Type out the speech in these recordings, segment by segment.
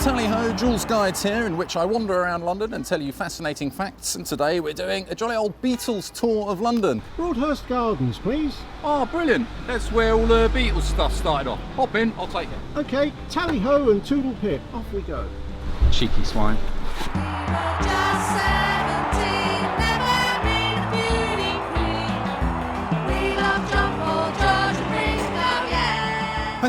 Tally-ho, Joolz Guides here, in which I wander around London and tell you fascinating facts, and today we're doing a jolly old Beatles tour of London. Broadhurst Gardens, please. Oh, brilliant. That's where all the Beatles stuff started off. Hop in, I'll take it. Okay, tally-ho and toodle-pip, off we go. Cheeky swine.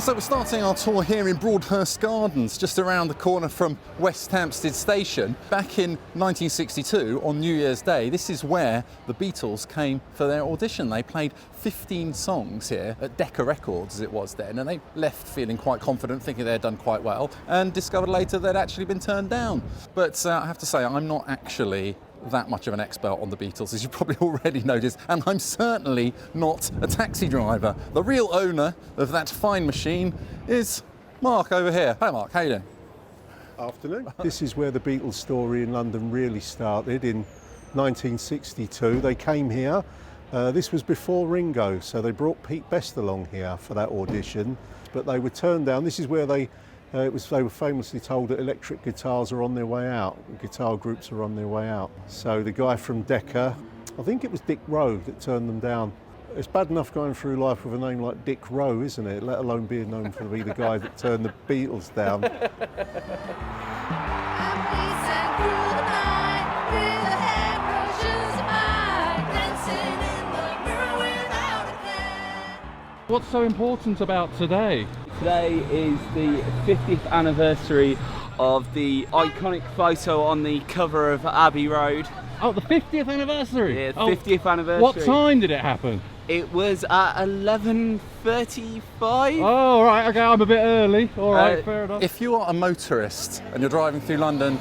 So we're starting our tour here in Broadhurst Gardens, just around the corner from West Hampstead Station. Back in 1962, on New Year's Day, this is where the Beatles came for their audition. They played 15 songs here at Decca Records, as it was then, and they left feeling quite confident, thinking they'd done quite well, and discovered later they'd actually been turned down. But I have to say, I'm not actually that much of an expert on the Beatles, as you probably already noticed, and I'm certainly not a taxi driver. The real owner of that fine machine is Mark over here. Hi Mark, how you doing? Afternoon. This is where the Beatles story in London really started in 1962. They came here. This was before Ringo, so they brought Pete Best along here for that audition, but they were turned down. This is where they were famously told that electric guitars are on their way out, guitar groups are on their way out. So the guy from Decca, I think it was Dick Rowe that turned them down. It's bad enough going through life with a name like Dick Rowe, isn't it? Let alone being known for being the guy that turned the Beatles down. What's so important about today? Today is the 50th anniversary of the iconic photo on the cover of Abbey Road. Oh, the 50th anniversary? Yeah, 50th anniversary. What time did it happen? It was at 11:35. Oh, right, okay, I'm a bit early. All right, fair enough. If you are a motorist and you're driving through London,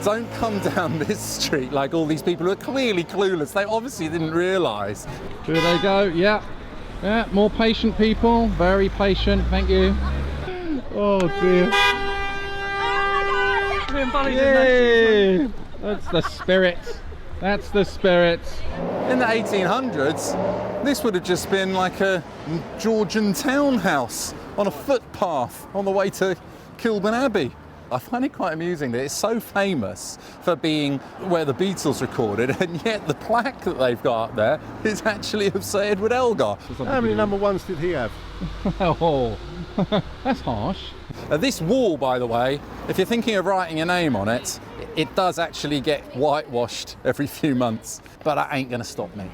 don't come down this street like all these people who are clearly clueless. They obviously didn't realise. Here they go, yeah. Yeah, more patient people, very patient, thank you. Oh dear. Yay! That's the spirit. That's the spirit. In the 1800s, this would have just been like a Georgian townhouse on a footpath on the way to Kilburn Abbey. I find it quite amusing that it's so famous for being where the Beatles recorded, and yet the plaque that they've got up there is actually of Sir Edward Elgar. How many number ones did he have? Oh, that's harsh. This wall, by the way, if you're thinking of writing your name on it, it does actually get whitewashed every few months, but that ain't going to stop me.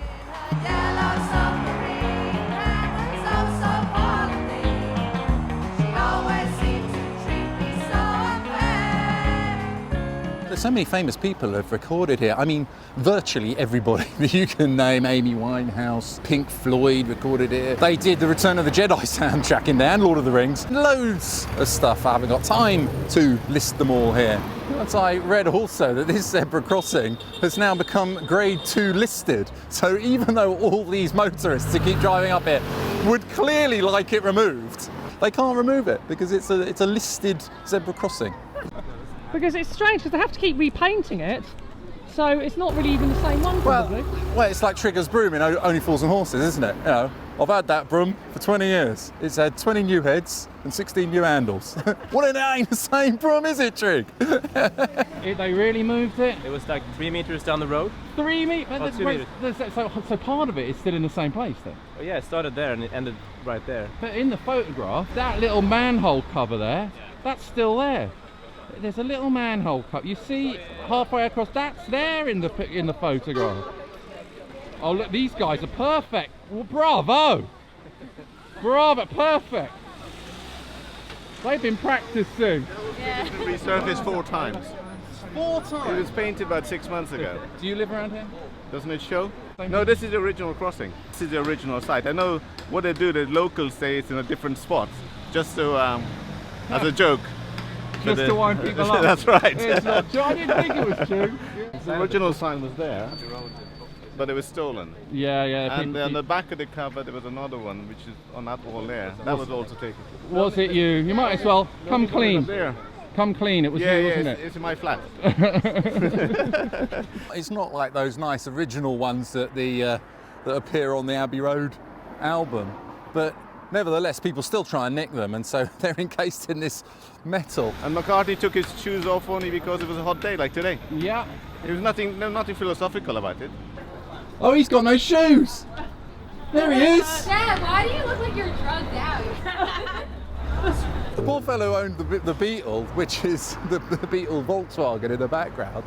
There's so many famous people have recorded here. I mean, virtually everybody that you can name. Amy Winehouse, Pink Floyd recorded here. They did the Return of the Jedi soundtrack in there and Lord of the Rings. Loads of stuff. I haven't got time to list them all here. But I read also that this zebra crossing has now become grade 2 listed. So even though all these motorists who keep driving up here would clearly like it removed, they can't remove it because it's a listed zebra crossing. Because it's strange, because they have to keep repainting it, so it's not really even the same one, probably. Well, it's like Trigger's broom in Only Fools and Horses, isn't it? You know, I've had that broom for 20 years. It's had 20 new heads and 16 new handles. Well, it ain't the same broom, is it, Trig? They really moved it? It was like 3 meters down the road. 3 meters? Oh, 2 meters. So part of it is still in the same place then? Oh, yeah, it started there and it ended right there. But in the photograph, that little manhole cover there, that's still there. There's a little manhole cup. You see halfway across, that's there in the photograph. Oh look, these guys are perfect. Well, bravo! Bravo, perfect. They've been practicing. Yeah. Resurfaced 4 times. 4 It times? was painted about 6 months ago. Do you live around here? Doesn't it show? Thank No, you. this is the original crossing. This is the original site. I know what they do, the locals say it's in a different spot, just to, as a joke. Just to wind people up. That's right. It's not true. I didn't think it was true. The original sign was there, but it was stolen. Yeah. And on the back of the cover there was another one, which is on that wall there. That was also taken. Was it you? You might as well come clean. There. Come clean. It was you, wasn't it? It's in my flat. It's not like those nice original ones that appear on the Abbey Road album, but Nevertheless, people still try and nick them, and so they're encased in this metal. And McCartney took his shoes off only because it was a hot day, like today. Yeah. There was nothing philosophical about it. Oh, he's got no shoes! There he is! Dad, why do you look like you're drugged out? The poor fellow owned the Beetle, which is the Beetle Volkswagen in the background.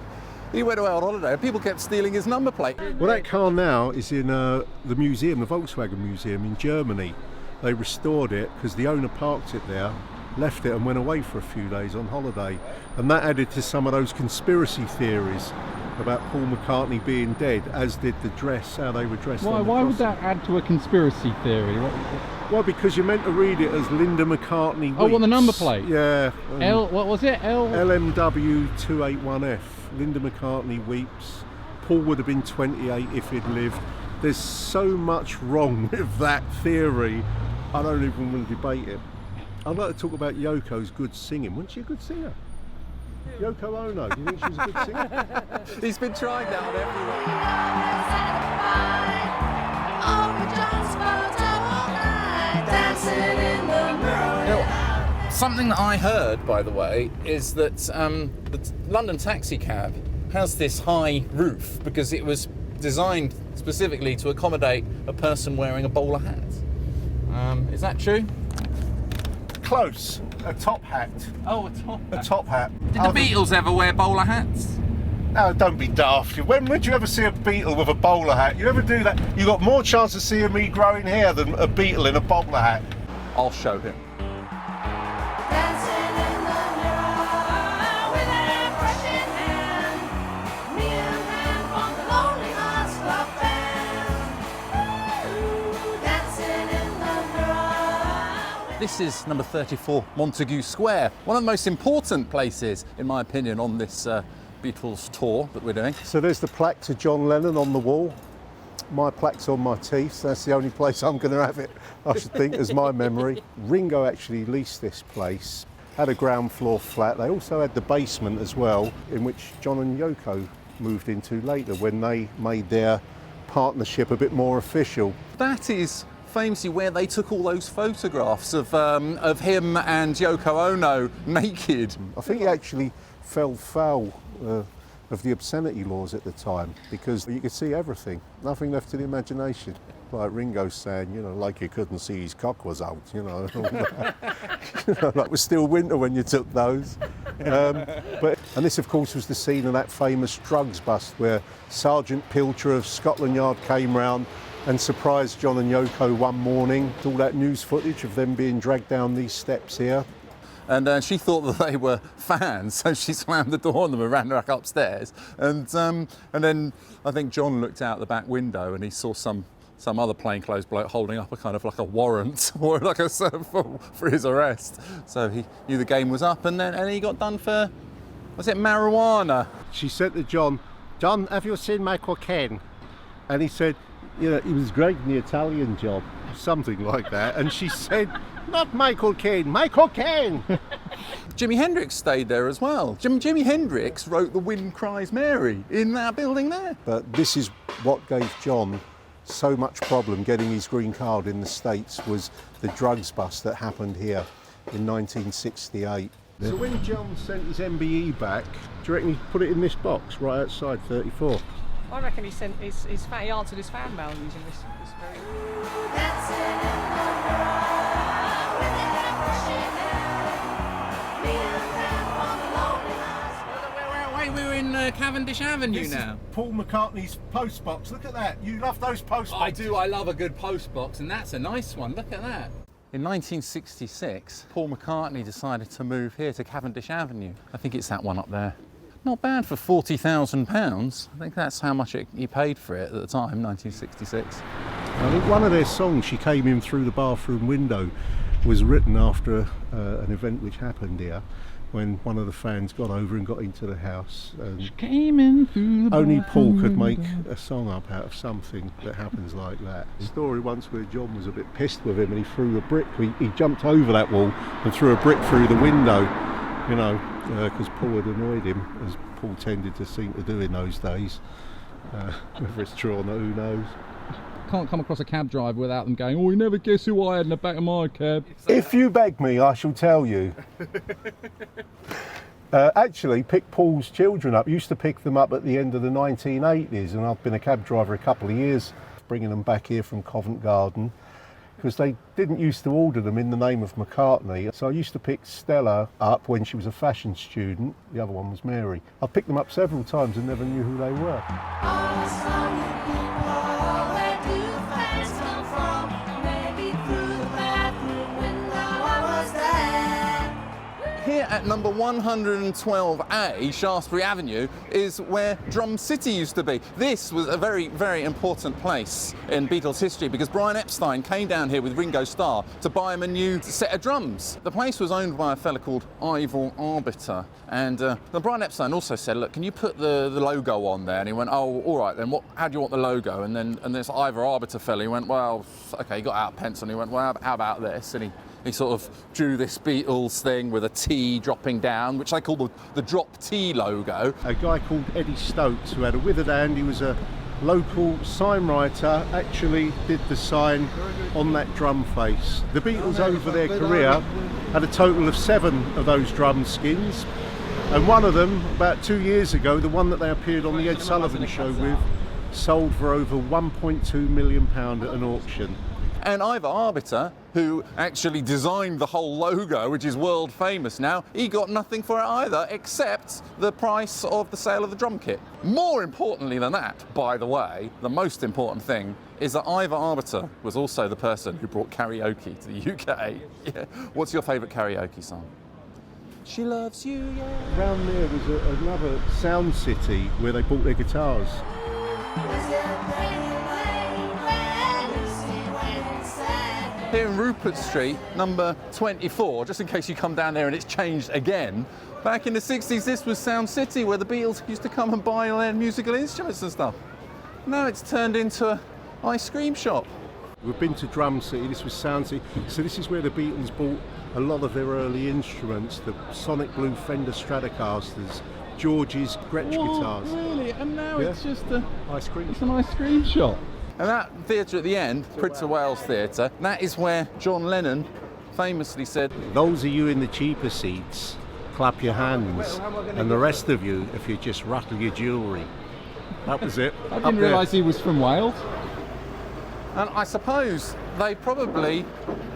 He went away on holiday and people kept stealing his number plate. Well, that car now is in the museum, the Volkswagen Museum in Germany. They restored it because the owner parked it there, left it and went away for a few days on holiday. And that added to some of those conspiracy theories about Paul McCartney being dead, as did the dress, how they were dressed. Why would that add to a conspiracy theory? Well, because you're meant to read it as Linda McCartney Weeps. Oh, on the number plate? Yeah. What was it? LMW 281F. Linda McCartney Weeps. Paul would have been 28 if he'd lived. There's so much wrong with that theory, I don't even want to debate it. I'd like to talk about Yoko's good singing. Wasn't she a good singer? Yoko Ono, do you think she was a good singer? He's been trying that on everyone. Something that I heard, by the way, is that the London taxi cab has this high roof because it was designed specifically to accommodate a person wearing a bowler hat. Is that true? Close. A top hat. Oh, a top hat. A top hat. Did the Beatles ever wear bowler hats? No, don't be daft. When would you ever see a Beatle with a bowler hat? You ever do that? You got more chance of seeing me growing hair than a Beatle in a bowler hat. I'll show him. This is number 34, Montague Square, one of the most important places, in my opinion, on this Beatles tour that we're doing. So there's the plaque to John Lennon on the wall. My plaque's on my teeth. That's the only place I'm going to have it, I should think, as my memory. Ringo actually leased this place, had a ground floor flat. They also had the basement as well, in which John and Yoko moved into later when they made their partnership a bit more official. That is famously where they took all those photographs of him and Yoko Ono naked. I think he actually fell foul of the obscenity laws at the time because you could see everything, nothing left to the imagination. Like Ringo's saying, you know, like you couldn't see his cock was out, you know. You know, like it was still winter when you took those. And this, of course, was the scene of that famous drugs bust where Sergeant Pilcher of Scotland Yard came round and surprised John and Yoko one morning. All that news footage of them being dragged down these steps here. And she thought that they were fans, so she slammed the door on them and ran back upstairs. And then I think John looked out the back window and he saw some other plainclothes bloke holding up a kind of like a warrant or like a for his arrest. So he knew the game was up, and he got done for, was it marijuana? She said to John, "John, have you seen Michael Caine?" And he said, you know, he was great in the Italian job, something like that. And she said, "Not Michael Caine, Michael Caine." Jimi Hendrix stayed there as well. Jimi Hendrix wrote The Wind Cries Mary in that building there. But this is what gave John so much problem getting his green card in the States, was the drugs bust that happened here in 1968. So when John sent his MBE back, do you reckon he put it in this box right outside 34? I reckon he sent he answered his fan mail using this very... We were in Cavendish Avenue This now. is Paul McCartney's post box. Look at that. You love those post boxes. I do. I love a good post box, and that's a nice one. Look at that. In 1966, Paul McCartney decided to move here to Cavendish Avenue. I think it's that one up there. Not bad for £40,000. I think that's how much he paid for it at the time, 1966. I think one of their songs, "She Came In Through the Bathroom Window," was written after an event which happened here, when one of the fans got over and got into the house. And Came in through the only Paul could window. make a song up out of something that happens like that. A story once where John was a bit pissed with him and he threw a brick. He jumped over that wall and threw a brick through the window, you know, because Paul had annoyed him, as Paul tended to seem to do in those days. Whether it's true or not, who knows. can't come across a cab driver without them going, oh, you never guess who I had in the back of my cab. If you beg me, I shall tell you. Actually, pick Paul's children up. Used to pick them up at the end of the 1980s, and I've been a cab driver a couple of years, bringing them back here from Covent Garden, because they didn't used to order them in the name of McCartney. So I used to pick Stella up when she was a fashion student. The other one was Mary. I picked them up several times and never knew who they were. Here at number 112A, Shaftesbury Avenue, is where Drum City used to be. This was a very, very important place in Beatles history because Brian Epstein came down here with Ringo Starr to buy him a new set of drums. The place was owned by a fella called Ivor Arbiter, and Brian Epstein also said, look, can you put the logo on there? And he went, oh, all right then, how do you want the logo? And then this Ivor Arbiter fella, he went, well, okay, he got out a pencil and he went, well, how about this? And he sort of drew this Beatles thing with a T dropping down, which they call the drop T logo. A guy called Eddie Stokes, who had a withered hand, he was a local sign writer, actually did the sign on that drum face. The Beatles over their career had a total of 7 of those drum skins, and one of them, about 2 years ago, the one that they appeared on the Ed Sullivan Show with, sold for over £1.2 million at an auction. And Ivor Arbiter, who actually designed the whole logo, which is world famous now, he got nothing for it either, except the price of the sale of the drum kit. More importantly than that, by the way, the most important thing is that Ivor Arbiter was also the person who brought karaoke to the UK. Yeah. What's your favourite karaoke song? She loves you, yeah. Around there was another sound city where they bought their guitars. Here in Rupert Street, number 24, just in case you come down there and it's changed again. Back in the 60s, this was Sound City, where the Beatles used to come and buy their musical instruments and stuff. Now it's turned into an ice cream shop. We've been to Drum City, this was Sound City. So this is where the Beatles bought a lot of their early instruments, the Sonic Blue Fender Stratocasters, George's Gretsch guitars. Really? And now it's just ice cream. It's an ice cream shop. And that theatre at the end, Prince of Wales Theatre, that is where John Lennon famously said, those of you in the cheaper seats, clap your hands, and the rest of you, if you just rattle your jewellery. That was it. I didn't realise he was from Wales. And I suppose they probably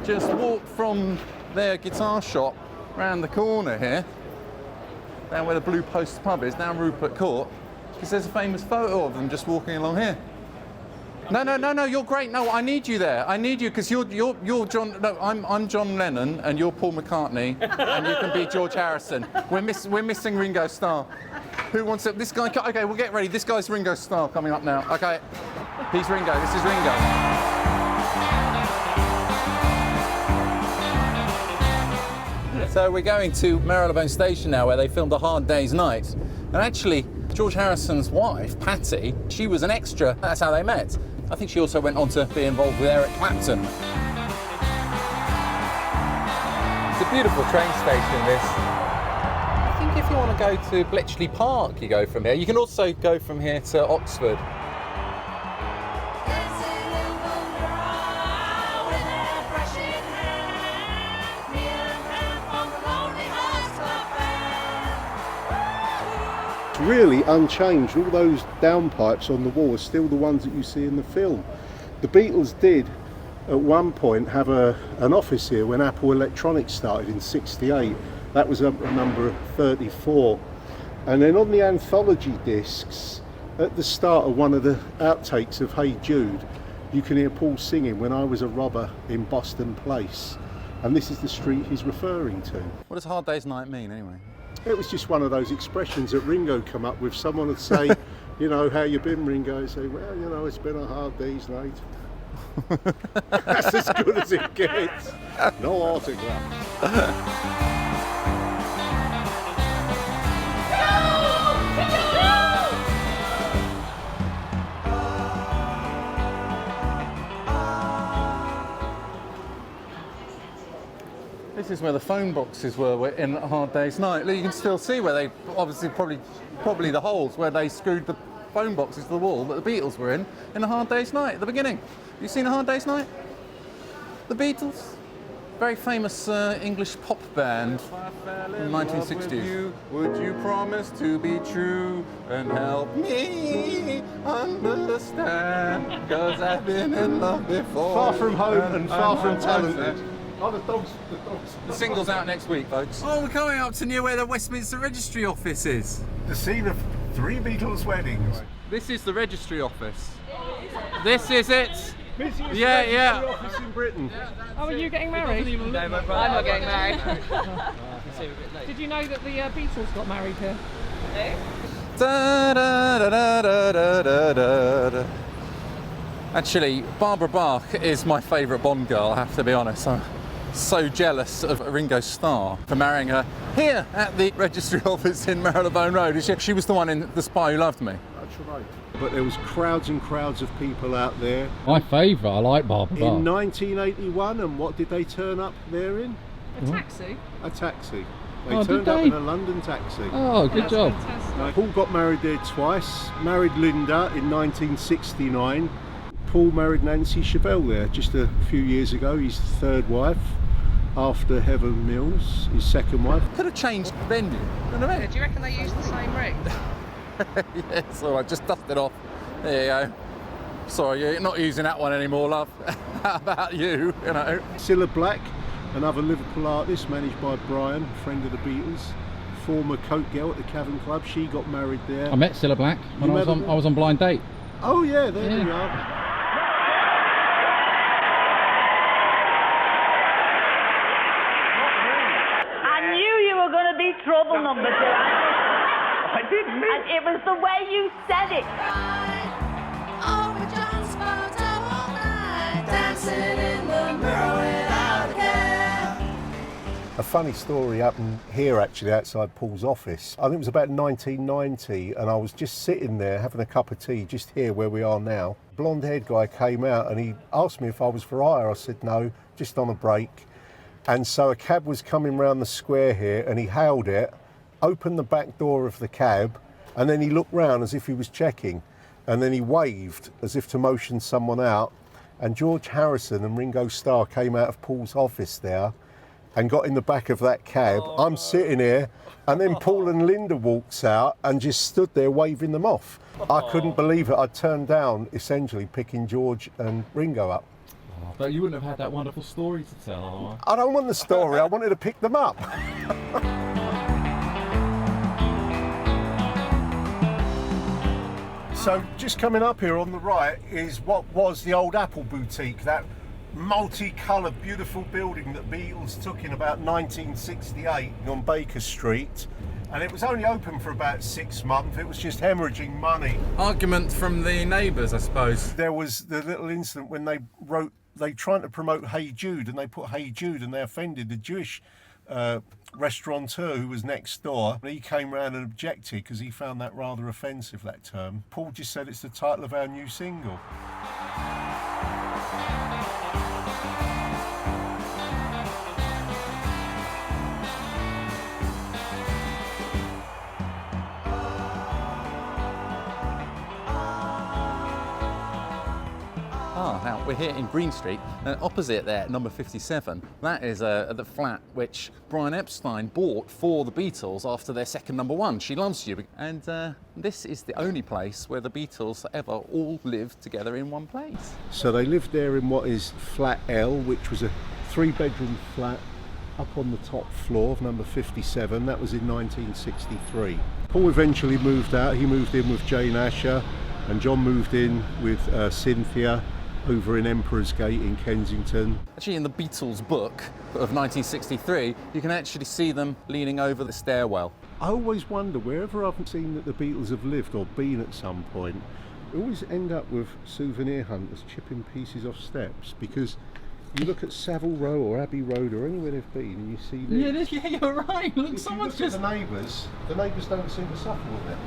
just walked from their guitar shop round the corner here, down where the Blue Post pub is, down Rupert Court, because there's a famous photo of them just walking along here. No, you're great. No, I need you there. I need you because you're John. No, I'm John Lennon and you're Paul McCartney, and you can be George Harrison. We're missing Ringo Starr. Who wants it? This guy. Okay, we'll get ready. This guy's Ringo Starr coming up now. Okay, he's Ringo. This is Ringo. So we're going to Marylebone Station now, where they filmed A Hard Day's Night, and actually, George Harrison's wife, Patty, she was an extra. That's how they met. I think she also went on to be involved with Eric Clapton. It's a beautiful train station, this. I think if you want to go to Bletchley Park, you go from here. You can also go from here to Oxford. Really unchanged. All those downpipes on the wall are still the ones that you see in the film. The Beatles did at one point have an office here when Apple Electronics started in '68. That was up at number 34. And then on the anthology discs, at the start of one of the outtakes of Hey Jude, you can hear Paul singing When I Was a Robber in Boston Place. And this is the street he's referring to. What does Hard Day's Night mean, anyway? It was just one of those expressions that Ringo come up with. Someone would say, you know, how you been, Ringo? He'd say, well, you know, it's been a hard day's night. That's as good as it gets. No autograph. This is where the phone boxes were in A Hard Day's Night. Look, you can still see where they, obviously, probably the holes where they screwed the phone boxes to the wall that the Beatles were in A Hard Day's Night at the beginning. You seen A Hard Day's Night? The Beatles? Very famous English pop band in the 1960s. Would you promise to be true and help me understand? Because I've been in love before. Far from home and far from talented. Oh, the dogs. The single's out next week, folks. Oh, we're coming up to near where the Westminster Registry Office is. The scene of 3 Beatles weddings. This is the registry office. This is it. Busiest Yeah. office in Britain. Oh, are you getting married? No, my brother. I'm not getting married. Did you know that the Beatles got married here? Da, da, da, da, da, da, da, da. Actually, Barbara Bach is my favourite Bond girl, I have to be honest. I'm so jealous of Ringo Starr for marrying her here at the registry office in Marylebone Road. She was the one in The Spy Who Loved Me. That's right. But there was crowds and crowds of people out there. My favourite, I like Barbara Bach. In 1981, and what did they turn up there in? A taxi? A taxi. They Oh, turned did up they? in a London taxi. Oh, good That's job. fantastic. Paul got married there twice. Married Linda in 1969. Paul married Nancy Chevelle there just a few years ago, his third wife. After Heaven Mills, his second wife. Could have changed venue. You know what I mean? Do you reckon they used the same ring? Yeah, it's all right, just dust it off. There you go. Sorry, you're not using that one anymore, love. How about you, you know? Cilla Black, another Liverpool artist managed by Brian, friend of the Beatles. Former Coke girl at the Cavern Club, she got married there. I met Cilla Black when You I met her? was on Blind Date. Oh yeah, there Yeah. we are. I knew you were going to be trouble number 2. I didn't mean. And it was the way you said it. Over John's photo all night, dancing in the mirror without a care. A funny story happened here actually outside Paul's office. I think it was about 1990 and I was just sitting there having a cup of tea just here where we are now. Blonde-haired guy came out and he asked me if I was for hire. I said no, just on a break. And so a cab was coming round the square here and he hailed it, opened the back door of the cab, and then he looked round as if he was checking. And then he waved as if to motion someone out. And George Harrison and Ringo Starr came out of Paul's office there and got in the back of that cab. I'm sitting here, and then Paul and Linda walks out and just stood there waving them off. I couldn't believe it. I turned down essentially picking George and Ringo up. But you wouldn't have had that wonderful story to tell. I don't want the story, I wanted to pick them up. So just coming up here on the right is what was the old Apple boutique, that multicoloured beautiful building that Beatles took in about 1968 on Baker Street. And it was only open for about 6 months. It was just hemorrhaging money. Argument from the neighbours, I suppose. There was the little incident when they tried to promote Hey Jude and they put Hey Jude and they offended the Jewish restaurateur who was next door. He came round and objected because he found that rather offensive, that term. Paul just said it's the title of our new single. Now we're here in Green Street, and opposite there, number 57, that is the flat which Brian Epstein bought for the Beatles after their second number one, She Loves You. And this is the only place where the Beatles ever all lived together in one place. So they lived there in what is flat L, which was a 3-bedroom flat up on the top floor of number 57. That was in 1963. Paul eventually moved out. He moved in with Jane Asha, and John moved in with Cynthia over in Emperor's Gate in Kensington. Actually, in the Beatles book of 1963, you can actually see them leaning over the stairwell. I always wonder, wherever I've seen that the Beatles have lived or been at some point, we always end up with souvenir hunters chipping pieces off steps, because you look at Savile Row or Abbey Road or anywhere they've been and you see this. Yeah, you're right. Look, If someone's you look just at the neighbours don't seem to suffer with it.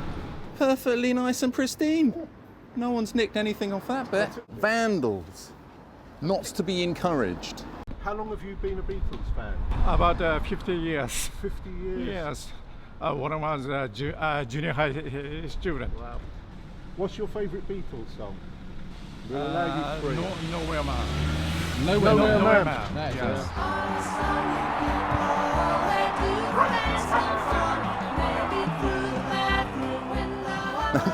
perfectly nice and pristine. No one's nicked anything off that bit. Vandals. Not to be encouraged. How long have you been a Beatles fan? About 50 years. 50 years? Yes. When I was a junior high student. Wow. What's your favourite Beatles song? We'll allow you three. Nowhere Man. Nowhere Nowhere Man. Man. That's Yes.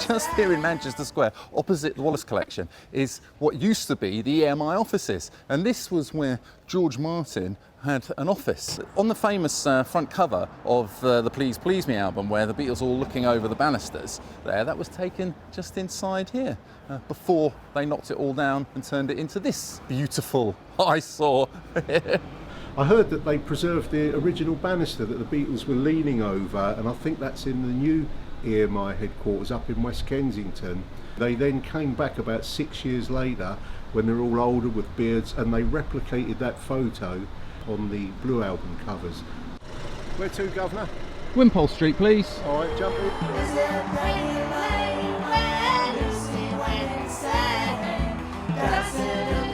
Just here in Manchester Square, opposite the Wallace Collection, is what used to be the Emi Offices. And this was where George Martin had an office. On the famous front cover of the Please Please Me album, where the Beatles are all looking over the banisters, that was taken just inside here, before they knocked it all down and turned it into this beautiful eyesore. I heard that they preserved the original banister that the Beatles were leaning over, and I think that's in the new EMI headquarters up in West Kensington. They then came back about 6 years later when they're all older with beards, and they replicated that photo on the Blue album covers. Where to, Governor? Wimpole Street, please. All right, jump in.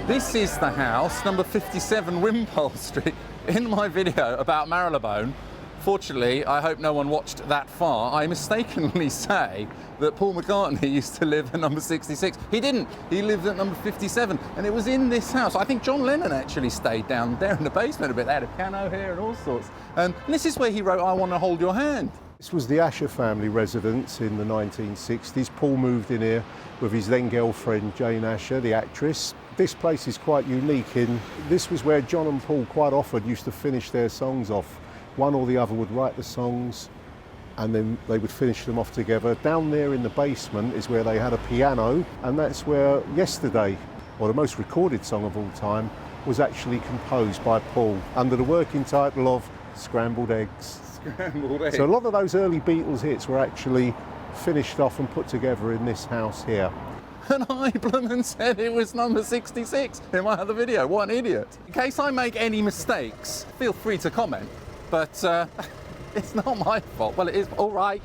This is the house, number 57 Wimpole Street. In my video about Marylebone, fortunately, I hope no one watched that far, I mistakenly say that Paul McCartney used to live at number 66. He didn't. He lived at number 57, and it was in this house. I think John Lennon actually stayed down there in the basement a bit. They had a piano here and all sorts. And this is where he wrote I Want to Hold Your Hand. This was the Asha family residence in the 1960s. Paul moved in here with his then girlfriend Jane Asha, the actress. This place is quite unique in this was where John and Paul quite often used to finish their songs off. One or the other would write the songs and then they would finish them off together. Down there in the basement is where they had a piano, and that's where Yesterday, or the most recorded song of all time, was actually composed by Paul under the working title of Scrambled Eggs. Scrambled Eggs. So a lot of those early Beatles hits were actually finished off and put together in this house here. And I blooming said it was number 66 in my other video. What an idiot. In case I make any mistakes, feel free to comment, but it's not my fault. Well, it is, all right.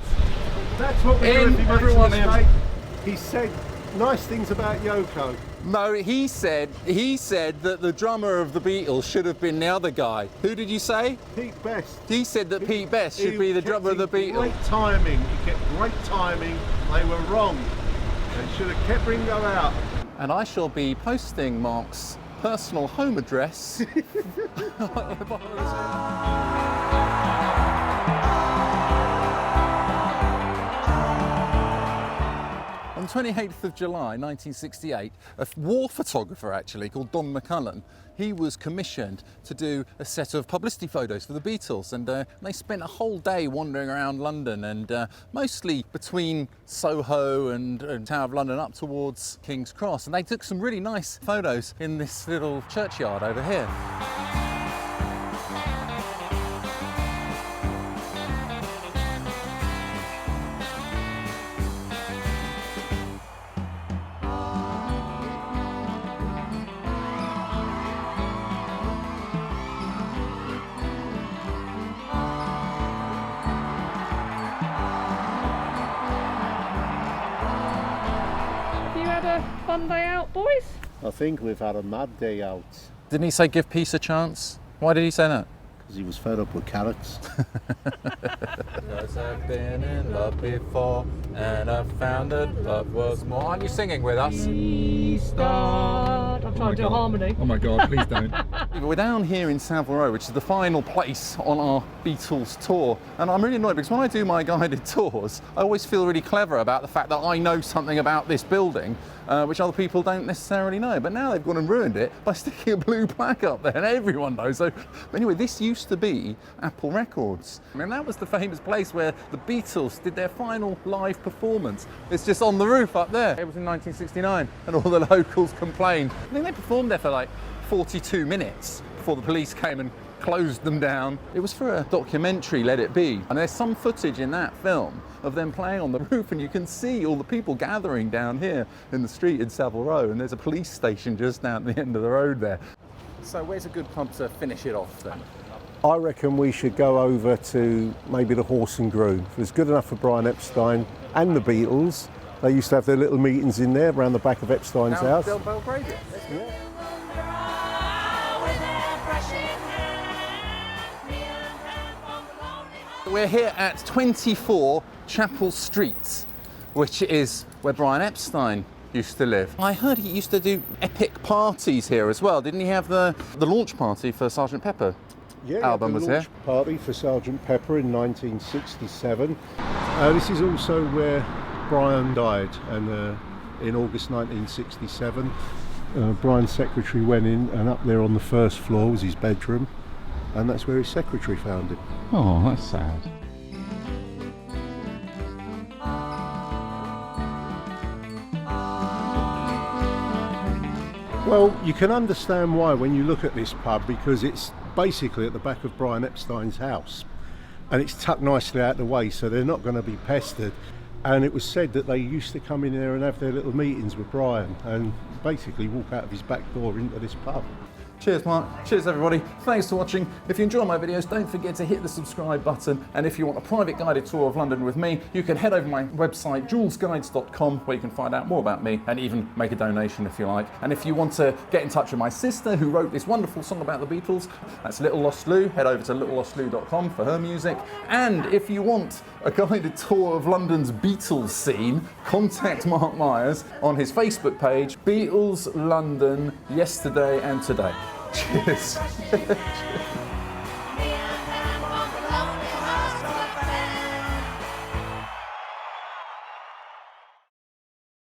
That's what we do if he makes a mistake. He said nice things about Yoko. No, he said that the drummer of the Beatles should have been the other guy. Who did you say? Pete Best. He said that Pete Best should be the drummer of the Beatles. Great timing. He kept great timing. They were wrong. They should have kept Ringo out. And I shall be posting Mark's personal home address. On the 28th of July 1968, a war photographer actually called Don McCullen, he was commissioned to do a set of publicity photos for the Beatles, and they spent a whole day wandering around London, and mostly between Soho and Tower of London up towards King's Cross, and they took some really nice photos in this little churchyard over here. Fun day out, boys? I think we've had a mad day out. Didn't he say give peace a chance? Why did he say that? Because he was fed up with carrots. Because I've been in love before and I found that love was more. Aren't you singing with us? Restart. I'm trying to do a harmony. Oh my God, please don't. We're down here in Savile Row, which is the final place on our Beatles tour. And I'm really annoyed because when I do my guided tours, I always feel really clever about the fact that I know something about this building, which other people don't necessarily know. But now they've gone and ruined it by sticking a blue plaque up there and everyone knows. So, but anyway, this used to be Apple Records. And that was the famous place where the Beatles did their final live performance. It's just on the roof up there. It was in 1969 and all the locals complained. I think they performed there for like 42 minutes before the police came and closed them down. It was for a documentary, Let It Be. And there's some footage in that film of them playing on the roof, and you can see all the people gathering down here in the street in Savile Row, and there's a police station just down at the end of the road there. So where's a good pub to finish it off then? I reckon we should go over to maybe the Horse and Groom. If it's good enough for Brian Epstein and the Beatles, they used to have their little meetings in there around the back of Epstein's house. Yeah. We're here at 24 Chapel Street, which is where Brian Epstein used to live. I heard he used to do epic parties here as well. Didn't he have the launch party for Sgt. Pepper? Yeah, album was the launch here. Party for Sgt. Pepper in 1967. This is also where Brian died, and in August 1967. Brian's secretary went in, and up there on the first floor was his bedroom, and that's where his secretary found him. Oh, that's sad. Well, you can understand why when you look at this pub, because it's basically at the back of Brian Epstein's house, and it's tucked nicely out of the way, so they're not going to be pestered. And it was said that they used to come in there and have their little meetings with Brian and basically walk out of his back door into this pub. Cheers, Mark. Cheers, everybody. Thanks for watching. If you enjoy my videos, don't forget to hit the subscribe button. And if you want a private guided tour of London with me, you can head over to my website, joolzguides.com, where you can find out more about me and even make a donation if you like. And if you want to get in touch with my sister, who wrote this wonderful song about the Beatles, that's Little Lost Lou. Head over to littlelostlou.com for her music. And if you want a guided tour of London's Beatles scene, contact Mark Myers on his Facebook page, Beatles London Yesterday and Today. Cheers.